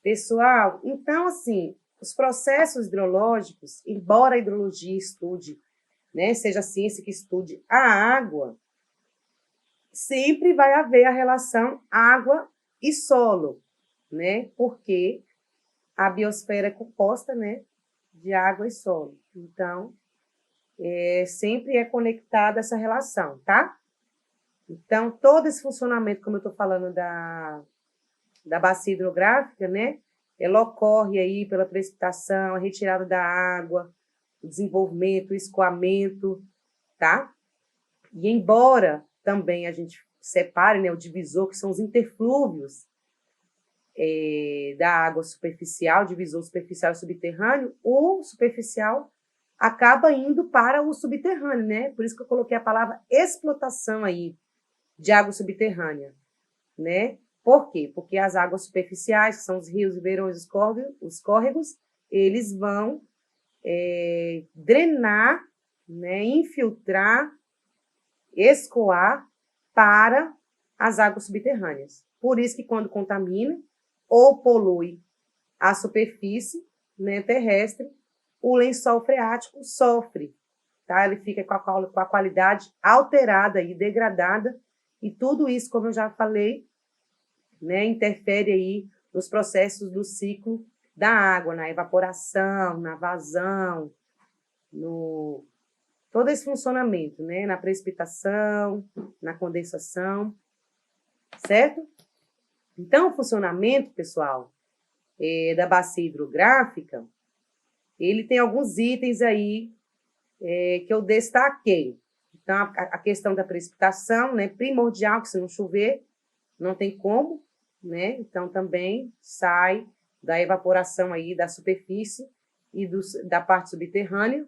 Pessoal, então, assim, os processos hidrológicos, embora a hidrologia estude, né, seja a ciência que estude a água, sempre vai haver a relação água e solo, né? Porque a biosfera é composta, né, de água e solo. Então, sempre é conectada essa relação, tá? Então, todo esse funcionamento, como eu estou falando da bacia hidrográfica, né, ela ocorre aí pela precipitação, a retirada da água, o desenvolvimento, o escoamento, tá? E embora também a gente separe, né, o divisor, que são os interflúvios da água superficial, divisor superficial e subterrâneo, o superficial acaba indo para o subterrâneo, né? Por isso que eu coloquei a palavra explotação aí de água subterrânea, né? Por quê? Porque as águas superficiais, que são os rios, ribeirões, os córregos, eles vão drenar, né, infiltrar, escoar para as águas subterrâneas. Por isso que quando contamina ou polui a superfície, né, terrestre, o lençol freático sofre, tá? Ele fica com a qualidade alterada e degradada, e tudo isso, como eu já falei, né, interfere aí nos processos do ciclo da água, na evaporação, na vazão, no todo esse funcionamento, né, na precipitação, na condensação, certo? Então, o funcionamento, pessoal, da bacia hidrográfica, ele tem alguns itens aí que eu destaquei. Então, a questão da precipitação, né, primordial, que se não chover, não tem como, né? Então, também sai da evaporação aí da superfície e da parte subterrânea.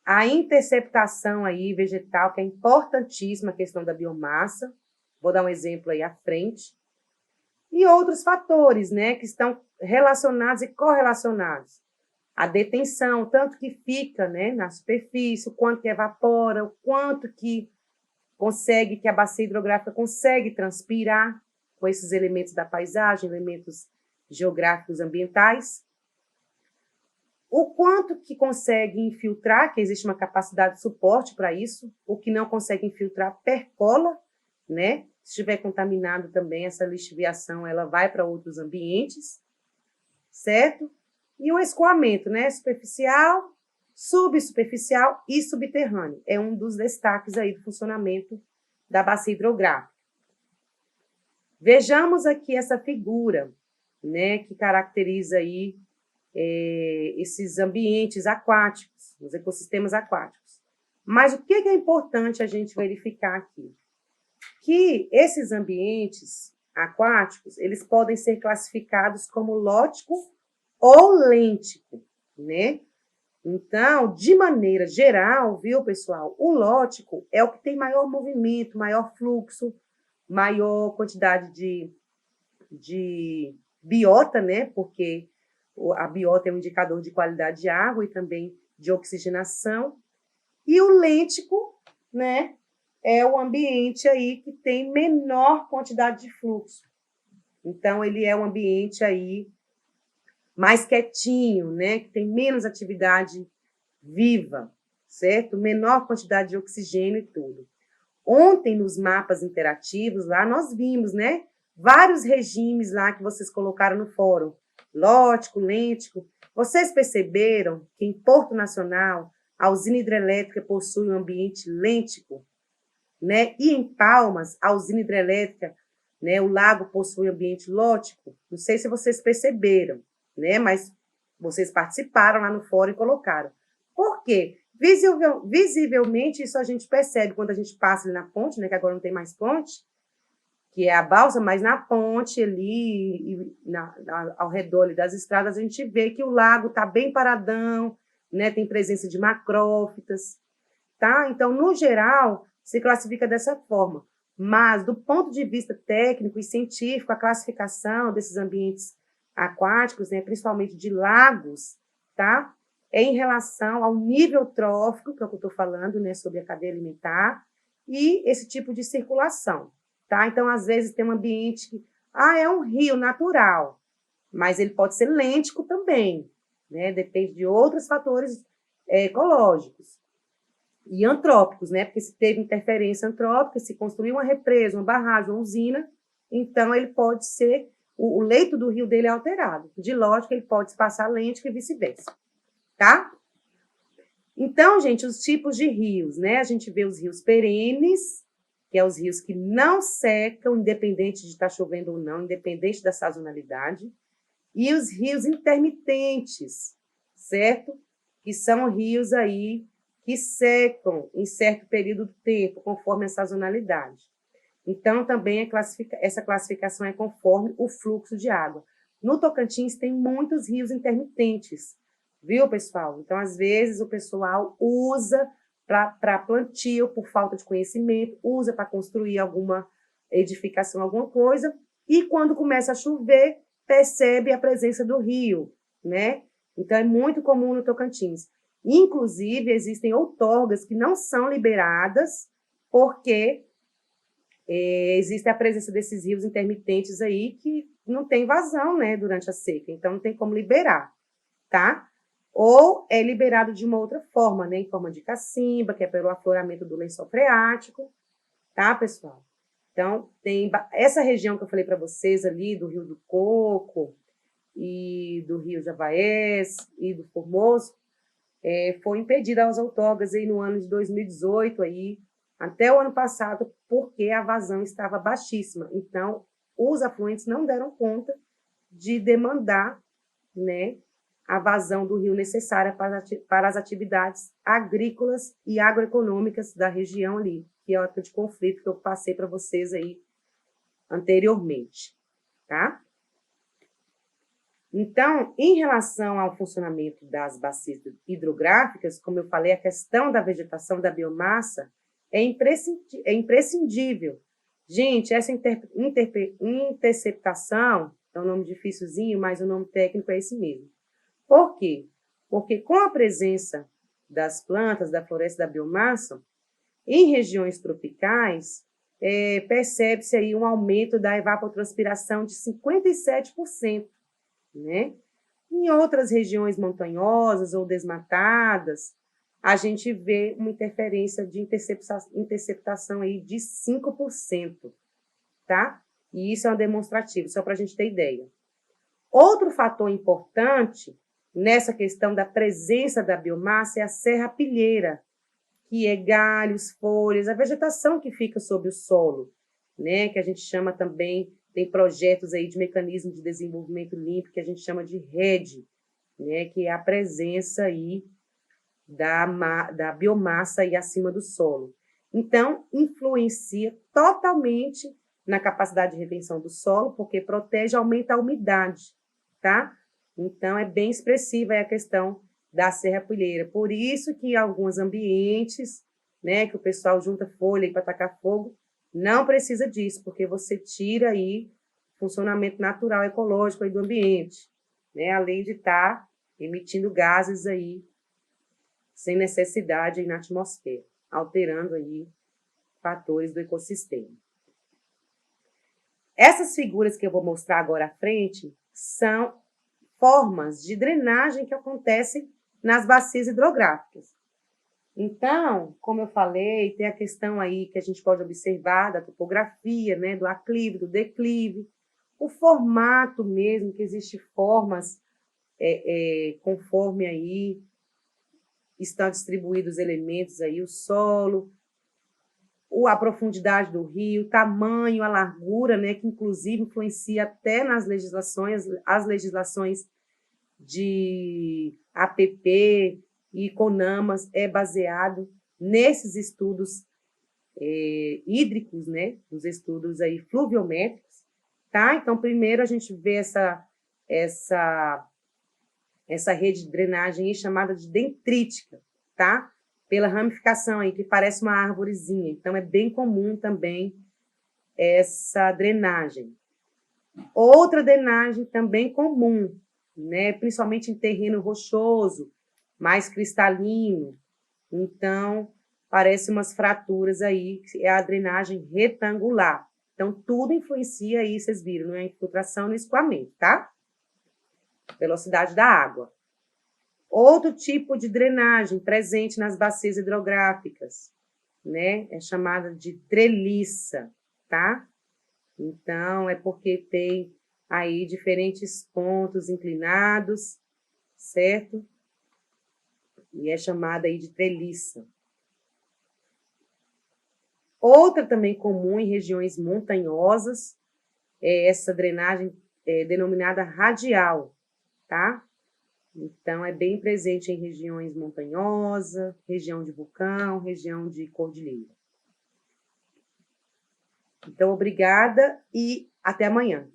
A interceptação aí vegetal, que é importantíssima, a questão da biomassa. Vou dar um exemplo aí à frente. E outros fatores, né, que estão relacionados e correlacionados. A detenção, tanto que fica, né, na superfície, o quanto que evapora, o quanto que a bacia hidrográfica consegue transpirar com esses elementos da paisagem, elementos geográficos ambientais. O quanto que consegue infiltrar, que existe uma capacidade de suporte para isso, o que não consegue infiltrar percola, né? Se estiver contaminado também, essa lixiviação ela vai para outros ambientes, certo? E o escoamento, né? Superficial, subsuperficial e subterrâneo. É um dos destaques aí do funcionamento da bacia hidrográfica. Vejamos aqui essa figura, né? Que caracteriza aí esses ambientes aquáticos, os ecossistemas aquáticos. Mas o que é importante a gente verificar aqui? Que esses ambientes aquáticos, eles podem ser classificados como lótico ou lêntico, né? Então, de maneira geral, viu, pessoal, o lótico é o que tem maior movimento, maior fluxo, maior quantidade de biota, né? Porque a biota é um indicador de qualidade de água e também de oxigenação. E o lêntico, né, é o ambiente aí que tem menor quantidade de fluxo. Então, ele é um ambiente aí mais quietinho, né, que tem menos atividade viva, certo? Menor quantidade de oxigênio e tudo. Ontem, nos mapas interativos, lá nós vimos, né, vários regimes lá que vocês colocaram no fórum. Lótico, lêntico. Vocês perceberam que em Porto Nacional a usina hidrelétrica possui um ambiente lêntico, né? E em Palmas, a usina hidrelétrica, né, o lago possui ambiente lótico? Não sei se vocês perceberam, né? Mas vocês participaram lá no fórum e colocaram. Por quê? Visivelmente, isso a gente percebe quando a gente passa ali na ponte, né, que agora não tem mais ponte, que é a balsa, mas na ponte ali, ao redor ali das estradas, a gente vê que o lago está bem paradão, né, tem presença de macrófitas, tá? Então, no geral, se classifica dessa forma. Mas, do ponto de vista técnico e científico, a classificação desses ambientes aquáticos, né, principalmente de lagos, tá? É em relação ao nível trófico, que é o que eu estou falando, né, sobre a cadeia alimentar, e esse tipo de circulação, tá? Então, às vezes, tem um ambiente que, é um rio natural, mas ele pode ser lêntico também, né? Depende de outros fatores ecológicos e antrópicos, né? Porque se teve interferência antrópica, se construiu uma represa, uma barragem, uma usina, então ele pode ser, o leito do rio dele é alterado. De lógica, ele pode se passar lêntico e vice-versa, tá? Então, gente, os tipos de rios, né? A gente vê os rios perenes, que é os rios que não secam, independente de estar chovendo ou não, independente da sazonalidade, e os rios intermitentes, certo? Que são rios aí que secam em certo período do tempo, conforme a sazonalidade. Então, também essa classificação é conforme o fluxo de água. No Tocantins, tem muitos rios intermitentes, viu, pessoal? Então, às vezes, o pessoal usa para plantio, por falta de conhecimento, usa para construir alguma edificação, alguma coisa, e quando começa a chover, percebe a presença do rio, né? Então, é muito comum no Tocantins. Inclusive, existem outorgas que não são liberadas porque existe a presença desses rios intermitentes aí que não tem vazão, né, durante a seca, então não tem como liberar, tá? Ou é liberado de uma outra forma, né, em forma de cacimba, que é pelo afloramento do lençol freático, tá, pessoal? Então, tem essa região que eu falei para vocês ali, do Rio do Coco e do Rio Javaés e do Formoso, foi impedida aos outorgas aí no ano de 2018, aí, até o ano passado, porque a vazão estava baixíssima. Então, os afluentes não deram conta de demandar, né, a vazão do rio necessária para as atividades agrícolas e agroeconômicas da região ali, que é a época de conflito que eu passei para vocês aí anteriormente, tá? Então, em relação ao funcionamento das bacias hidrográficas, como eu falei, a questão da vegetação da biomassa é imprescindível. Gente, essa interceptação, é um nome dificilzinho, mas o nome técnico é esse mesmo. Por quê? Porque com a presença das plantas, da floresta da biomassa, em regiões tropicais, percebe-se aí um aumento da evapotranspiração de 57%. Né? Em outras regiões montanhosas ou desmatadas, a gente vê uma interferência de interceptação aí de 5%, tá? E isso é um demonstrativo, só para a gente ter ideia. Outro fator importante nessa questão da presença da biomassa é a serrapilheira, que é galhos, folhas, a vegetação que fica sobre o solo, né? Que a gente chama também, tem projetos aí de mecanismo de desenvolvimento limpo, que a gente chama de RED, né? Que é a presença aí da biomassa aí acima do solo. Então, influencia totalmente na capacidade de retenção do solo, porque protege, aumenta a umidade, tá? Então, é bem expressiva a questão da serrapilheira. Por isso que em alguns ambientes, né, que o pessoal junta folha para tacar fogo, não precisa disso, porque você tira aí o funcionamento natural ecológico aí do ambiente, né, além de estar emitindo gases aí sem necessidade aí na atmosfera, alterando aí fatores do ecossistema. Essas figuras que eu vou mostrar agora à frente são formas de drenagem que acontecem nas bacias hidrográficas. Então, como eu falei, tem a questão aí que a gente pode observar da topografia, né, do aclive, do declive, o formato mesmo, que existe formas conforme aí estão distribuídos os elementos aí, o solo, a profundidade do rio, o tamanho, a largura, né, que inclusive influencia até nas legislações, as legislações de APP e CONAMAS é baseado nesses estudos hídricos, né, os estudos aí fluviométricos, tá? Então, primeiro a gente vê essa rede de drenagem aí chamada de dendrítica, tá? Pela ramificação aí, que parece uma árvorezinha. Então, é bem comum também essa drenagem. Outra drenagem também comum, né? Principalmente em terreno rochoso, mais cristalino. Então, parece umas fraturas aí, é a drenagem retangular. Então, tudo influencia aí, vocês viram, né? A infiltração e no escoamento, tá? velocidade da água. Outro tipo de drenagem presente nas bacias hidrográficas, né? É chamada de treliça, tá? Então, é porque tem aí diferentes pontos inclinados, certo? E é chamada aí de treliça. Outra também comum em regiões montanhosas é essa drenagem denominada radial, tá? Então, é bem presente em regiões montanhosas, região de vulcão, região de cordilheira. Então, obrigada e até amanhã.